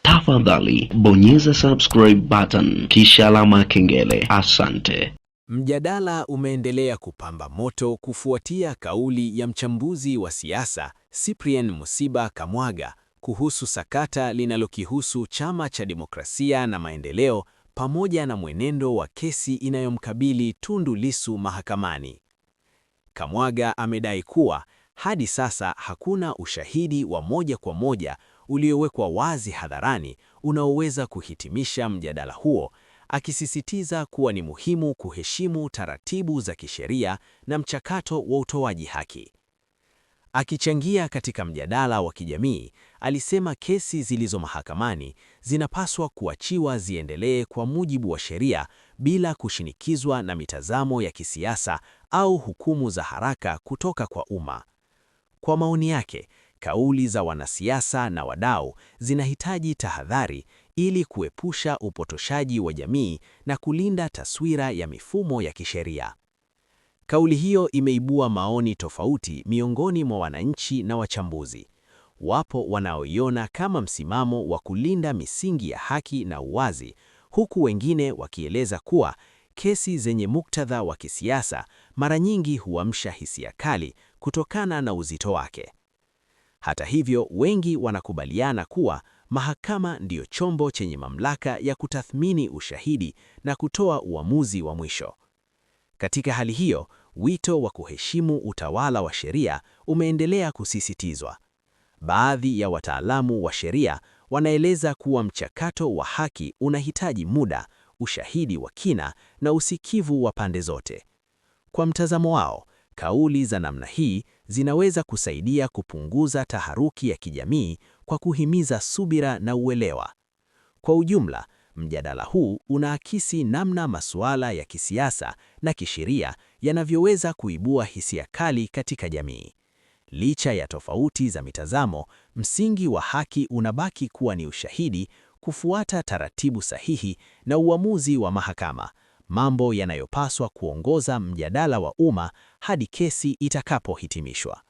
tafadhali bonyeza subscribe button kisha alama kengele. Asante. Mjadala umeendelea kupamba moto kufuatia kauli ya mchambuzi wa siasa Cyprien Musiba Kamwaga kuhusu sakata linalokihusu Chama cha Demokrasia na Maendeleo pamoja na mwenendo wa kesi inayomkabili Tundu Lissu mahakamani. Kamwaga amedai kuwa hadi sasa hakuna ushahidi wa moja kwa moja uliowekwa wazi hadharani unaoweza kuhitimisha mjadala huo, akisisitiza kuwa ni muhimu kuheshimu taratibu za kisheria na mchakato wa utoaji haki. Akichangia katika mjadala wa kijamii, alisema kesi zilizo mahakamani zinapaswa kuachiwa ziendelee kwa mujibu wa sheria bila kushinikizwa na mitazamo ya kisiasa au hukumu za haraka kutoka kwa umma. Kwa maoni yake, kauli za wanasiasa na wadau zinahitaji tahadhari ili kuepusha upotoshaji wa jamii na kulinda taswira ya mifumo ya kisheria. Kauli hiyo imeibua maoni tofauti miongoni mwa wananchi na wachambuzi. Wapo wanaoiona kama msimamo wa kulinda misingi ya haki na uwazi, huku wengine wakieleza kuwa kesi zenye muktadha wa kisiasa mara nyingi huamsha hisia kali kutokana na uzito wake. Hata hivyo, wengi wanakubaliana kuwa mahakama ndiyo chombo chenye mamlaka ya kutathmini ushahidi na kutoa uamuzi wa mwisho. Katika hali hiyo, wito wa kuheshimu utawala wa sheria umeendelea kusisitizwa. Baadhi ya wataalamu wa sheria wanaeleza kuwa mchakato wa haki unahitaji muda, ushahidi wa kina na usikivu wa pande zote. Kwa mtazamo wao, kauli za namna hii zinaweza kusaidia kupunguza taharuki ya kijamii kwa kuhimiza subira na uelewa. Kwa ujumla, mjadala huu unaakisi namna masuala ya kisiasa na kisheria yanavyoweza kuibua hisia kali katika jamii. Licha ya tofauti za mitazamo, msingi wa haki unabaki kuwa ni ushahidi, kufuata taratibu sahihi na uamuzi wa mahakama, mambo yanayopaswa kuongoza mjadala wa umma hadi kesi itakapohitimishwa.